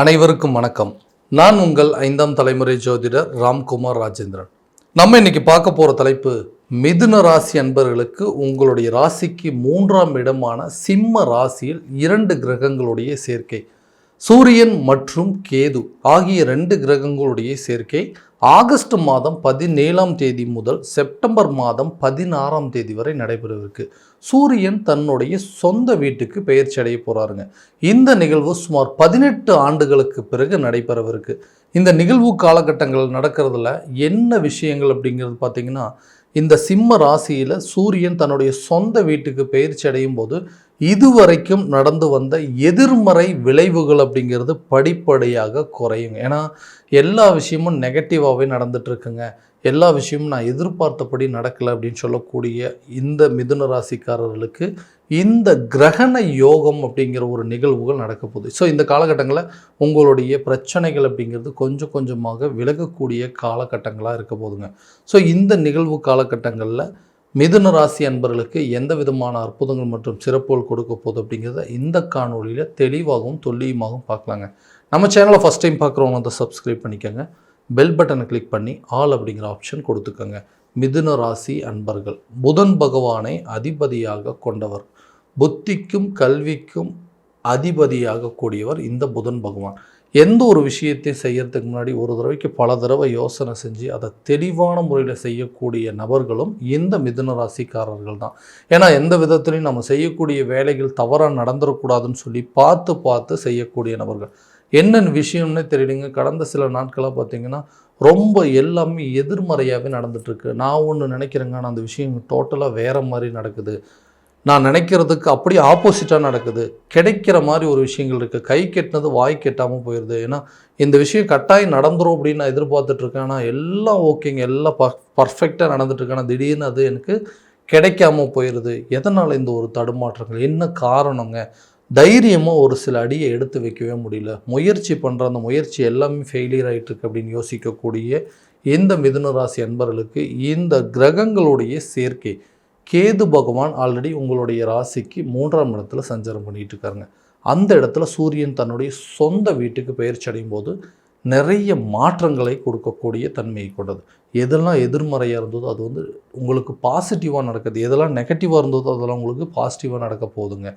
அனைவருக்கும் வணக்கம். நான் உங்கள் 5ஆம் தலைமுறை ஜோதிடர் ராம்குமார் ராஜேந்திரன். நம்ம இன்னைக்கு பார்க்க போகிற தலைப்பு, மிதுன ராசி அன்பர்களுக்கு உங்களுடைய ராசிக்கு 3ஆம் இடமான சிம்ம ராசியில் 2 கிரகங்களுடைய சேர்க்கை, சூரியன் மற்றும் கேது ஆகிய 2 கிரகங்களுடைய சேர்க்கை ஆகஸ்ட் மாதம் 17ஆம் தேதி முதல் செப்டம்பர் மாதம் 16ஆம் தேதி வரை நடைபெறவிருக்கு. சூரியன் தன்னுடைய சொந்த வீட்டுக்கு பெயர்ச்சி அடைய போகிறாருங்க. இந்த நிகழ்வு சுமார் 18 ஆண்டுகளுக்கு பிறகு நடைபெறவிருக்கு. இந்த நிகழ்வு காலகட்டங்கள் நடக்கிறதுல என்ன விஷயங்கள் அப்படிங்கிறது பார்த்தீங்கன்னா, இந்த சிம்ம ராசியில் சூரியன் தன்னுடைய சொந்த வீட்டுக்கு பெயர்ச்சி அடையும் போது இதுவரைக்கும் நடந்து வந்த எதிர்மறை விளைவுகள் அப்படிங்கிறது படிப்படியாக குறையுங்க. ஏன்னா எல்லா விஷயமும் நெகட்டிவாகவே நடந்துட்டு இருக்குங்க, எல்லா விஷயமும் நான் எதிர்பார்த்தபடி நடக்கலை அப்படின்னு சொல்லக்கூடிய இந்த மிதுன ராசிக்காரர்களுக்கு இந்த கிரகண யோகம் அப்படிங்கிற ஒரு நிகழ்வுகள் நடக்க போகுது. ஸோ இந்த காலகட்டங்களில் உங்களுடைய பிரச்சனைகள் அப்படிங்கிறது கொஞ்சம் கொஞ்சமாக விலகக்கூடிய காலகட்டங்களாக இருக்க போதுங்க. ஸோ இந்த நிகழ்வு காலகட்டங்களில் மிதுன ராசி அன்பர்களுக்கு எந்த விதமான அற்புதங்கள் மற்றும் சிறப்புகள் கொடுக்க போகுது அப்படிங்கிறத இந்த காணொலியில் தெளிவாகவும் துல்லியமாகவும் பார்க்கலாங்க. நம்ம சேனலை ஃபஸ்ட் டைம் பார்க்குறவங்க வந்து சப்ஸ்கிரைப் பண்ணிக்கோங்க, பெல் பட்டனை கிளிக் பண்ணி ஆல் அப்படிங்கிற ஆப்ஷன் கொடுத்துக்கோங்க. மிதுன ராசி அன்பர்கள், புதன் பகவானை அதிபதியாக கொண்டவர், புத்திக்கும் கல்விக்கும் அதிபதியாக கூடியவர் இந்த புதன் பகவான். எந்த ஒரு விஷயத்தையும் செய்யறதுக்கு முன்னாடி ஒரு தடவைக்கு பல தடவை யோசனை செஞ்சு அதை தெளிவான முறையில் செய்யக்கூடிய நபர்களும் இந்த மிதுன ராசிக்காரர்கள் தான். ஏன்னா எந்த விதத்துலையும் நம்ம செய்யக்கூடிய வேலைகள் தவறாக நடந்துடக்கூடாதுன்னு சொல்லி பார்த்து செய்யக்கூடிய நபர்கள். என்னென்ன விஷயம்னே தெரியலைங்க. கடந்த சில நாட்களாக பார்த்தீங்கன்னா ரொம்ப எல்லாமே எதிர்மறையாகவே நடந்துகிட்ருக்கு. நான் ஒன்று நினைக்கிறேங்க, ஆனால் அந்த விஷயம் டோட்டலாக வேறு மாதிரி நடக்குது. நான் நினைக்கிறதுக்கு அப்படியே ஆப்போசிட்டாக நடக்குது. கிடைக்கிற மாதிரி ஒரு விஷயங்கள் இருக்குது. கை கெட்டினது வாய் கெட்டாமல் போயிடுது. ஏன்னா இந்த விஷயம் கட்டாயம் நடந்துரும் அப்படின்னு நான் எதிர்பார்த்துட்ருக்கேன். ஆனால் எல்லாம் ஓகேங்க, எல்லாம் பர்ஃபெக்டாக நடந்துட்டுருக்கேன். ஆனால் திடீர்னு அது எனக்கு கிடைக்காம போயிடுது. எதனால் இந்த ஒரு தடுமாற்றங்கள், என்ன காரணங்க? தைரியமாக ஒரு சில அடியை எடுத்து வைக்கவே முடியல. முயற்சி பண்ணுற அந்த முயற்சி எல்லாமே ஃபெயிலியர் ஆகிட்டுருக்கு அப்படின்னு யோசிக்கக்கூடிய இந்த மிதுன ராசி அன்பர்களுக்கு இந்த கிரகங்களுடைய சேர்க்கை, கேது பகவான் ஆல்ரெடி உங்களுடைய ராசிக்கு 3ஆம் இடத்துல சஞ்சாரம் பண்ணிகிட்டு இருக்காருங்க. அந்த இடத்துல சூரியன் தன்னுடைய சொந்த வீட்டுக்கு பெயர்ச்சி அடையும் போது நிறைய மாற்றங்களை கொடுக்கக்கூடிய தன்மையை கொண்டது. எதெல்லாம் எதிர்மறையாக இருந்ததோ அது வந்து உங்களுக்கு பாசிட்டிவாக நடக்குது, எதெல்லாம் நெகட்டிவாக இருந்ததோ அதெல்லாம் உங்களுக்கு பாசிட்டிவாக நடக்க போகுதுங்க.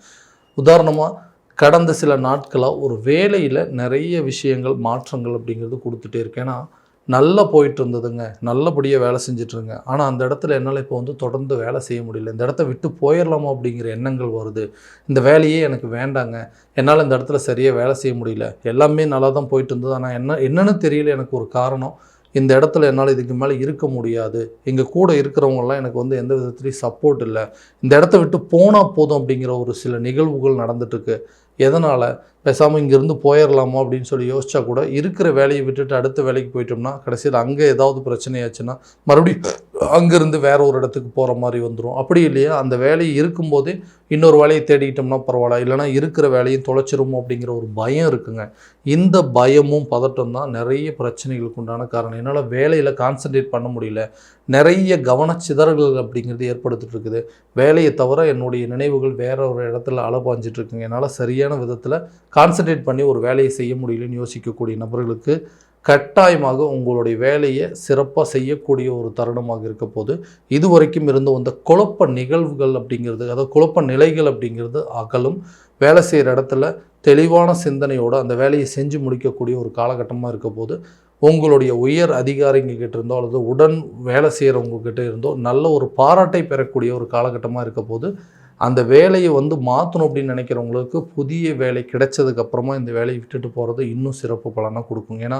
உதாரணமாக கடந்த சில நாட்களாக ஒரு வேலையில் நிறைய விஷயங்கள் மாற்றங்கள் அப்படிங்கிறது கொடுத்துட்டே இருக்கேன். ஏன்னா நல்லா போயிட்டு இருந்ததுங்க, நல்லபடியாக வேலை செஞ்சிட்ருங்க. ஆனால் அந்த இடத்துல என்னால் இப்போ வந்து தொடர்ந்து வேலை செய்ய முடியல, இந்த இடத்த விட்டு போயிடலாமா அப்படிங்கிற எண்ணங்கள் வருது. இந்த வேலையே எனக்கு வேண்டாங்க, என்னால் இந்த இடத்துல சரியாக வேலை செய்ய முடியல, எல்லாமே நல்லா தான் போயிட்டு இருந்தது, ஆனால் என்னன்னு தெரியல, எனக்கு ஒரு காரணம், இந்த இடத்துல என்னால் இதுக்கு மேலே இருக்க முடியாது, எங்கள் கூட இருக்கிறவங்களாம் எனக்கு வந்து எந்த விதத்துலேயும் சப்போர்ட் இல்லை, இந்த இடத்த விட்டு போனால் போதும் அப்படிங்கிற ஒரு சில நிகழ்வுகள் நடந்துட்டுருக்கு. எதனால் பேசாமல் இங்கேருந்து போயிடலாமா அப்படின்னு சொல்லி யோசிச்சா கூட இருக்கிற வேலையை விட்டுட்டு அடுத்த வேலைக்கு போயிட்டோம்னா கடைசியில் அங்கே ஏதாவது பிரச்சனையாச்சுன்னா மறுபடியும் அங்கேருந்து வேற ஒரு இடத்துக்கு போகிற மாதிரி வந்துடும். அப்படி இல்லையா, அந்த வேலையை இருக்கும்போதே இன்னொரு வேலையை தேடிக்கிட்டோம்னா பரவாயில்ல, இல்லைனா இருக்கிற வேலையும் தொலைச்சிருமோ அப்படிங்கிற ஒரு பயம் இருக்குங்க. இந்த பயமும் பதட்டம் தான் நிறைய பிரச்சனைகளுக்கு உண்டான காரணம். என்னால் வேலையில் கான்சன்ட்ரேட் பண்ண முடியல, நிறைய கவனச்சிதறல்கள் அப்படிங்கிறது ஏற்படுத்திட்டு இருக்குது. வேலையை தவிர என்னுடைய நினைவுகள் வேற ஒரு இடத்துல அலபாஞ்சிட்டு இருக்குங்க. என்னால் சரியான விதத்தில் கான்சன்ட்ரேட் பண்ணி ஒரு வேலையை செய்ய முடியலன்னு யோசிக்கக்கூடிய நபர்களுக்கு கட்டாயமாக உங்களுடைய வேலையை சிறப்பாக செய்யக்கூடிய ஒரு தருணமாக இருக்க போது இதுவரைக்கும் இருந்து வந்த குழப்ப நிகழ்வுகள் அப்படிங்கிறது, அதாவது குழப்ப நிலைகள் அப்படிங்கிறது அகலும். வேலை செய்கிற இடத்துல தெளிவான சிந்தனையோடு அந்த வேலையை செஞ்சு முடிக்கக்கூடிய ஒரு காலகட்டமாக இருக்க போது உங்களுடைய உயர் அதிகாரிங்கக்கிட்ட இருந்தோ அல்லது உடன் வேலை செய்கிறவங்கக்கிட்ட இருந்தோ நல்ல ஒரு பாராட்டை பெறக்கூடிய ஒரு காலகட்டமாக இருக்க போது அந்த வேலையை வந்து மாற்றணும் அப்படின்னு நினைக்கிறவங்களுக்கு புதிய வேலை கிடைச்சதுக்கப்புறமா இந்த வேலையை விட்டுட்டு போகிறது இன்னும் சிறப்பு பலனாக கொடுக்குங்க. ஏன்னா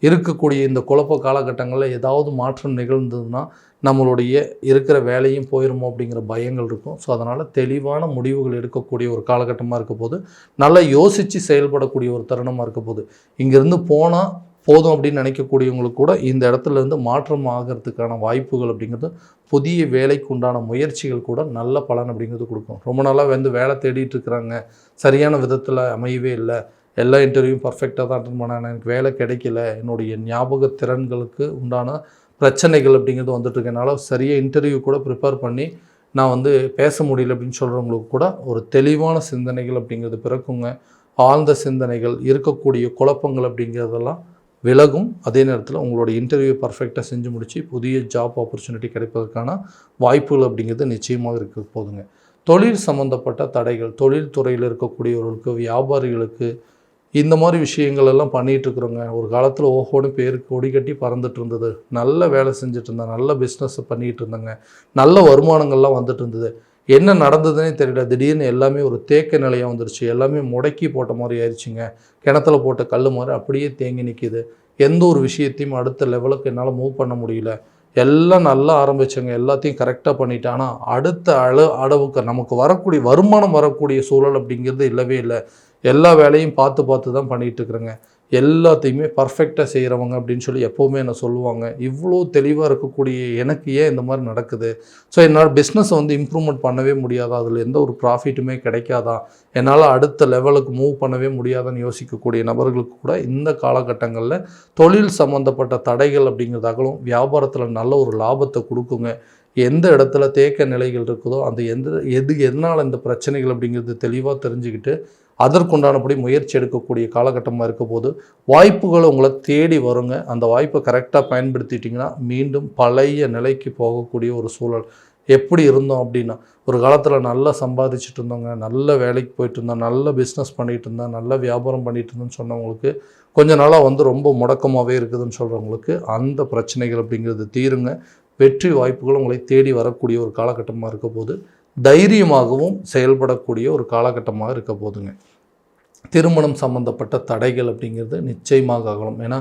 இருக்கக்கூடிய இந்த குழப்ப காலகட்டங்களில் ஏதாவது மாற்றம் நிகழ்ந்ததுன்னா நம்மளுடைய இருக்கிற வேலையும் போயிடுமோ அப்படிங்கிற பயங்கள் இருக்கும். ஸோ அதனால் தெளிவான முடிவுகள் எடுக்கக்கூடிய ஒரு காலகட்டமாக இருக்க போது, நல்லா யோசித்து செயல்படக்கூடிய ஒரு தருணமாக இருக்க போது, இங்கேருந்து போனால் போதும் அப்படின்னு நினைக்கக்கூடியவங்களுக்கு கூட இந்த இடத்துலேருந்து மாற்றம் ஆகிறதுக்கான வாய்ப்புகள் அப்படிங்கிறது, புதிய வேலைக்கு உண்டான முயற்சிகள் கூட நல்ல பலன் அப்படிங்கிறது கொடுக்கும். ரொம்ப நாளாக வந்து வேலை தேடிட்டு இருக்கிறாங்க, சரியான விதத்தில் அமையவே இல்லை, எல்லா இன்டர்வியூவும் பர்ஃபெக்டாக தான் அட்டன் பண்ணாங்க, எனக்கு வேலை கிடைக்கல, என்னுடைய ஞாபக திறன்களுக்கு உண்டான பிரச்சனைகள் அப்படிங்கிறது வந்துட்டுருக்கு, என்னால் சரியாக இன்டர்வியூ கூட ப்ரிப்பேர் பண்ணி நான் வந்து பேச முடியல அப்படின்னு சொல்கிறவங்களுக்கு கூட ஒரு தெளிவான சிந்தனைகள் அப்படிங்கிறது பிறக்குங்க. ஆழ்ந்த சிந்தனைகள், இருக்கக்கூடிய குழப்பங்கள் அப்படிங்கிறதெல்லாம் விலகும். அதே நேரத்தில் உங்களோட இன்டர்வியூ பர்ஃபெக்டாக செஞ்சு முடித்து புதிய ஜாப் ஆப்பர்ச்சுனிட்டி கிடைப்பதற்கான வாய்ப்புகள் அப்படிங்கிறது நிச்சயமாக இருக்க போதுங்க. தொழில் சம்மந்தப்பட்ட தடைகள், தொழில் துறையில் இருக்கக்கூடியவர்களுக்கு, வியாபாரிகளுக்கு இந்த மாதிரி விஷயங்கள் எல்லாம் பண்ணிகிட்டு இருக்கிறோங்க. ஒரு காலத்தில் ஓஹோன்னு பேர் கொடி கட்டி பறந்துட்டு இருந்தது, நல்ல வேலை செஞ்சுட்டு இருந்தேன், நல்ல பிஸ்னஸ் பண்ணிகிட்டு இருந்தேங்க, நல்ல வருமானங்கள்லாம் வந்துட்டு இருந்தது. என்ன நடந்ததுன்னே தெரியல, திடீர்னு எல்லாமே ஒரு தேக்க நிலையாக வந்துருச்சு, எல்லாமே முடக்கி போட்ட மாதிரி ஆயிடுச்சுங்க, கிணத்துல போட்ட கல் மாதிரி அப்படியே தேங்கி நிற்கிது. எந்த ஒரு விஷயத்தையும் அடுத்த லெவலுக்கு என்னால் மூவ் பண்ண முடியல. எல்லாம் நல்லா ஆரம்பிச்சங்க, எல்லாத்தையும் கரெக்டாக பண்ணிட்டேன், ஆனால் அடுத்த அளவுக்கு நமக்கு வரக்கூடிய வருமானம் வரக்கூடிய சூழல் அப்படிங்கிறது இல்லவே இல்லை. எல்லா வேலையும் பார்த்து தான் பண்ணிகிட்டு இருக்கிறேங்க, எல்லாத்தையுமே பர்ஃபெக்டாக செய்கிறவங்க அப்படின்னு சொல்லி எப்போவுமே என்ன சொல்லுவாங்க. இவ்வளோ தெளிவாக இருக்கக்கூடிய எனக்கு ஏன் இந்த மாதிரி நடக்குது? ஸோ என்னால் பிஸ்னஸை இம்ப்ரூவ்மெண்ட் பண்ணவே முடியாதா? அதில் எந்த ஒரு ப்ராஃபிட்டுமே கிடைக்காதா? என்னால் அடுத்த லெவலுக்கு மூவ் பண்ணவே முடியாதான்னு யோசிக்கக்கூடிய நபர்களுக்கு கூட இந்த காலகட்டங்களில் தொழில் சம்மந்தப்பட்ட தடைகள் அப்படிங்கிறதாகவும் வியாபாரத்தில் நல்ல ஒரு லாபத்தை கொடுக்குங்க. எந்த இடத்துல தேக்க நிலைகள் இருக்குதோ அந்த எதனால் இந்த பிரச்சனைகள் அப்படிங்கிறது தெளிவாக தெரிஞ்சுக்கிட்டு அதற்குண்டானபடி முயற்சி எடுக்கக்கூடிய காலகட்டமாக இருக்க போது வாய்ப்புகள் உங்களை தேடி வருங்க. அந்த வாய்ப்பை கரெக்டாக பயன்படுத்திட்டிங்கன்னா மீண்டும் பழைய நிலைக்கு போகக்கூடிய ஒரு சூழல். எப்படி இருந்தோம் அப்படின்னா, ஒரு காலத்தில் நல்லா சம்பாதிச்சுட்டு இருந்தோங்க, நல்ல வேலைக்கு போயிட்டு இருந்தோம், நல்ல பிஸ்னஸ் பண்ணிகிட்டு இருந்தோம், நல்ல வியாபாரம் பண்ணிகிட்டு இருந்தோன்னு சொன்னவங்களுக்கு கொஞ்ச நாளாக ரொம்ப முடக்கமாகவே இருக்குதுன்னு சொல்கிறவங்களுக்கு அந்த பிரச்சனைகள் அப்படிங்கிறது தீருங்க. வெற்றி வாய்ப்புகள் உங்களை தேடி வரக்கூடிய ஒரு காலகட்டமாக இருக்க போது தைரியமாகவும் செயல்படக்கூடிய ஒரு காலகட்டமாக இருக்க போதுங்க. திருமணம் சம்மந்தப்பட்ட தடைகள் அப்படிங்கிறது நிச்சயமாக ஆகலாம். ஏன்னா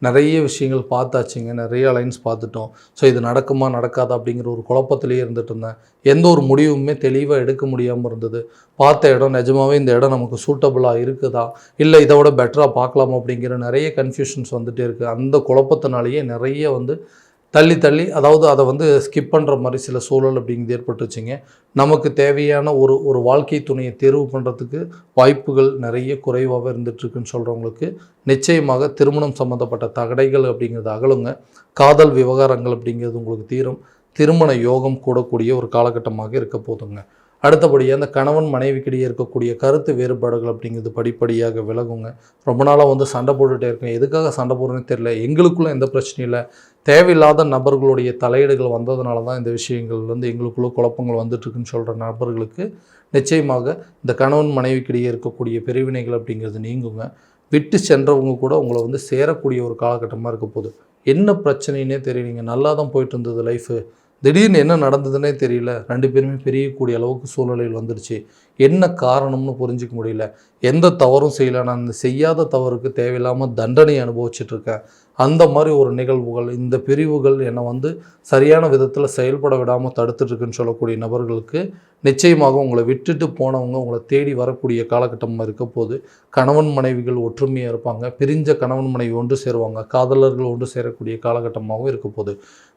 நிறைய விஷயங்கள் பார்த்தாச்சுங்க, நிறைய அலைன்ஸ் பார்த்துட்டோம். ஸோ இது நடக்குமா நடக்காதா அப்படிங்கிற ஒரு குழப்பத்திலேயே இருந்துட்டு இருந்தேன். எந்த ஒரு முடிவுமே தெளிவாக எடுக்க முடியாமல் இருந்தது. பார்த்த இடம் நிஜமாகவே இந்த இடம் நமக்கு சூட்டபுளாக இருக்குதா, இல்லை இதை விட பெட்டராக பார்க்கலாமா அப்படிங்கிற நிறைய கன்ஃபியூஷன்ஸ் வந்துகிட்டே இருக்குது. அந்த குழப்பத்தினாலேயே நிறைய தள்ளி அதாவது அதை ஸ்கிப் பண்ணுற மாதிரி சில சூழல் அப்படிங்கிறது ஏற்பட்டுச்சுங்க. நமக்கு தேவையான ஒரு வாழ்க்கை துணையை தேர்வு பண்ணுறதுக்கு வாய்ப்புகள் நிறைய குறைவாகவே இருந்துகிட்ருக்குன்னு சொல்கிறவங்களுக்கு நிச்சயமாக திருமணம் சம்மந்தப்பட்ட தடைகள் அப்படிங்கிறது அகலுங்க. காதல் விவகாரங்கள் அப்படிங்கிறது உங்களுக்கு தீரும். திருமண யோகம் கூடக்கூடிய ஒரு காலகட்டமாக இருக்க போதுங்க. அடுத்தபடியாக அந்த கணவன் மனைவிக்கிடையே இருக்கக்கூடிய கருத்து வேறுபாடுகள் அப்படிங்கிறது படிப்படியாக விலகுங்க. ரொம்ப நாளாக சண்டை போட்டுகிட்டே இருக்கேன், எதுக்காக சண்டை போடுறேன்னு தெரியல, எங்களுக்குள்ளே எந்த பிரச்சனையும் இல்லை, தேவையில்லாத நபர்களுடைய தலையீடுகள் வந்ததுனால தான் இந்த விஷயங்கள் எங்களுக்குள்ளே குழப்பங்கள் வந்துட்டுருக்குன்னு சொல்கிற நபர்களுக்கு நிச்சயமாக இந்த கணவன் மனைவிக்கிடையே இருக்கக்கூடிய பிரிவினைகள் அப்படிங்கிறது நீங்குங்க. விட்டு சென்றவங்க கூட உங்களை சேரக்கூடிய ஒரு காலகட்டமாக இருக்க போகுது. என்ன பிரச்சனைன்னே தெரியலீங்க, நல்லா தான் போயிட்டு இருந்தது லைஃபு, திடீர்னு என்ன நடந்ததுன்னே தெரியல, 2 பேருமே பிரியக்கூடிய அளவுக்கு சூழ்நிலையில் வந்துடுச்சு. என்ன காரணம்னு புரிஞ்சிக்க முடியல, எந்த தவறும் செய்யலை, நான் இந்த செய்யாத தவறுக்கு தேவையில்லாமல் தண்டனை அனுபவிச்சிட்ருக்கேன். அந்த மாதிரி ஒரு நிகழ்வுகள், இந்த பிரிவுகள் என்னை சரியான விதத்தில் செயல்பட விடாமல் தடுத்துட்ருக்குன்னு சொல்லக்கூடிய நபர்களுக்கு நிச்சயமாக உங்களை விட்டுட்டு போனவங்க உங்களை தேடி வரக்கூடிய காலகட்டமாக இருக்க போது கணவன் மனைவிகள் ஒற்றுமையாக இருப்பாங்க. பிரிஞ்ச கணவன் மனைவி ஒன்று சேருவாங்க, காதலர்கள் ஒன்று சேரக்கூடிய காலகட்டமாகவும் இருக்க போது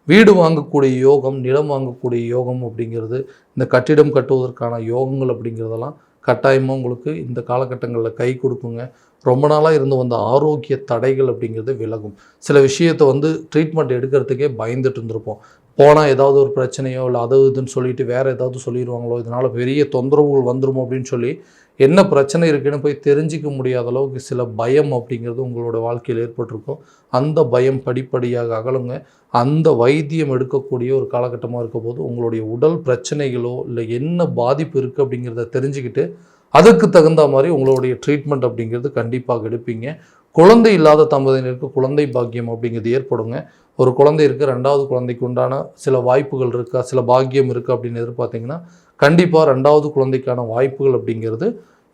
வீடு வாங்கக்கூடிய யோகம், நிலம் வாங்கக்கூடிய யோகம் அப்படிங்கிறது, இந்த கட்டிடம் கட்டுவதற்கான யோகங்கள் அப்படிங்கிறதெல்லாம் கட்டாயமாக உங்களுக்கு இந்த காலகட்டங்களில் கை கொடுக்குங்க. ரொம்ப நாளாக இருந்து வந்த ஆரோக்கிய தடைகள் அப்படிங்கிறது விலகும். சில விஷயத்தை ட்ரீட்மெண்ட் எடுக்கிறதுக்கே பயந்துட்டு இருந்திருப்போம். போனால் ஏதாவது ஒரு பிரச்சனையோ இல்லை அது இதுன்னு சொல்லிட்டு வேறு ஏதாவது சொல்லிடுவாங்களோ, இதனால் பெரிய தொந்தரவுகள் வந்துருமோ அப்படின்னு சொல்லி என்ன பிரச்சனை இருக்குன்னு போய் தெரிஞ்சிக்க முடியாத அளவுக்கு சில பயம் அப்படிங்கிறது உங்களோட வாழ்க்கையில் ஏற்பட்டிருக்கும். அந்த பயம் படிப்படியாக அகலுங்க. அந்த வைத்தியம் எடுக்கக்கூடிய ஒரு காலகட்டமாக இருக்க போது உங்களுடைய உடல் பிரச்சனைகளோ இல்லை என்ன பாதிப்பு இருக்குது அப்படிங்கிறத தெரிஞ்சுக்கிட்டு அதுக்கு தகுந்த மாதிரி உங்களுடைய ட்ரீட்மெண்ட் அப்படிங்கிறது கண்டிப்பாக எடுப்பீங்க. குழந்தை இல்லாத தம்பதியினருக்கு குழந்தை பாக்கியம் அப்படிங்கிறது ஏற்படுங்க. ஒரு குழந்தை இருக்குது, 2வது குழந்தைக்கு உண்டான சில வாய்ப்புகள் இருக்கா, சில பாக்கியம் இருக்குது அப்படின்னு எதிர்பார்த்திங்கன்னா கண்டிப்பாக 2வது குழந்தைக்கான வாய்ப்புகள் அப்படிங்கிறது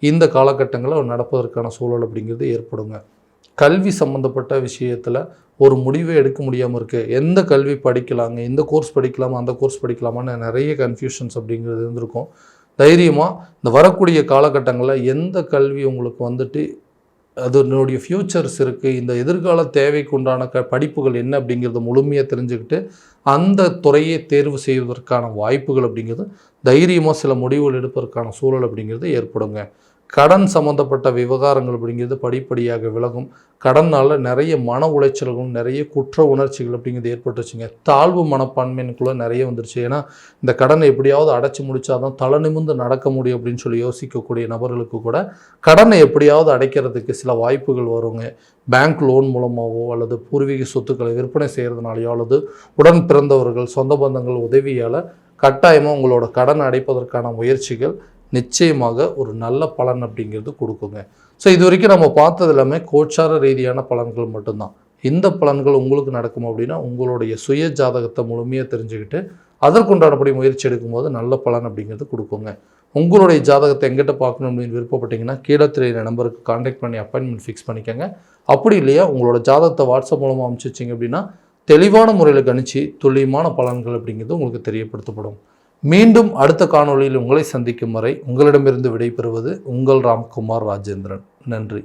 இந்த காலகட்டங்களில் நடப்பதற்கான சூழல் அப்படிங்கிறது ஏற்படுங்க. கல்வி சம்மந்தப்பட்ட விஷயத்தில் ஒரு முடிவே எடுக்க முடியாமல் இருக்குது. எந்த கல்வி படிக்கலாங்க, எந்த கோர்ஸ் படிக்கலாமா, அந்த கோர்ஸ் படிக்கலாமான்னு நிறைய கன்ஃபியூஷன்ஸ் அப்படிங்கிறது இருந்திருக்கும். தைரியமாக இந்த வரக்கூடிய காலகட்டங்களில் எந்த கல்வி உங்களுக்கு அதனுடைய ஃப்யூச்சர்ஸ் இருக்குது, இந்த எதிர்கால தேவைக்கு உண்டான படிப்புகள் என்ன அப்படிங்கிறத முழுமையாக தெரிஞ்சுக்கிட்டு அந்த துறையை தேர்வு செய்வதற்கான வாய்ப்புகள் அப்படிங்கிறது தைரியமாக சில முடிவுகள் எடுப்பதற்கான சூழல் அப்படிங்கிறது ஏற்படுங்க. கடன் சம்மந்தப்பட்ட விவகாரங்கள் அப்படிங்கிறது படிப்படியாக விலகும். கடனால் நிறைய மன உளைச்சல்களும் நிறைய குற்ற உணர்ச்சிகள் அப்படிங்கிறது ஏற்பட்டுச்சுங்க. தாழ்வு மனப்பான்மைக்குள்ளே நிறைய வந்துருச்சு. ஏன்னா இந்த கடனை எப்படியாவது அடைச்சி முடிச்சாதான் தலை நிமிர்ந்து நடக்க முடியும் அப்படின்னு சொல்லி யோசிக்கக்கூடிய நபர்களுக்கு கூட கடனை எப்படியாவது அடைக்கிறதுக்கு சில வாய்ப்புகள் வருங்க. பேங்க் லோன் மூலமாகவோ அல்லது பூர்வீக சொத்துக்களை விற்பனை செய்கிறதுனாலையோ அல்லது உடன் பிறந்தவர்கள் சொந்த பந்தங்கள் உதவியால் கட்டாயமாக உங்களோட கடன் அடைப்பதற்கான முயற்சிகள் நிச்சயமாக ஒரு நல்ல பலன் அப்படிங்கிறது கொடுக்குங்க. ஸோ இது வரைக்கும் நம்ம பார்த்தது எல்லாமே கோச்சார ரீதியான பலன்கள் மட்டும்தான். இந்த பலன்கள் உங்களுக்கு நடக்கும் அப்படின்னா உங்களுடைய சுய ஜாதகத்தை முழுமையாக தெரிஞ்சுக்கிட்டு அதற்குண்டானபடி முயற்சி எடுக்கும்போது நல்ல பலன் அப்படிங்கிறது கொடுக்குங்க. உங்களுடைய ஜாதகத்தை எங்கிட்ட பார்க்கணும் அப்படின்னு விருப்பப்பட்டீங்கன்னா கீழே தெரியுற நம்பருக்கு கான்டாக்ட் பண்ணி அப்பாயின்மெண்ட் ஃபிக்ஸ் பண்ணிக்கோங்க. அப்படி இல்லையா உங்களோட ஜாதகத்தை வாட்ஸ்அப் மூலமாக அனுப்பிச்சிச்சிங்க அப்படின்னா தெளிவான முறையில் கணிச்சு துல்லியமான பலன்கள் அப்படிங்கிறது உங்களுக்கு தெரியப்படுத்தப்படும். மீண்டும் அடுத்த காணொளியில் உங்களை சந்திக்கும் வரை உங்களிடமிருந்து விடைபெறுவது உங்கள் ராம்குமார் ராஜேந்திரன். நன்றி.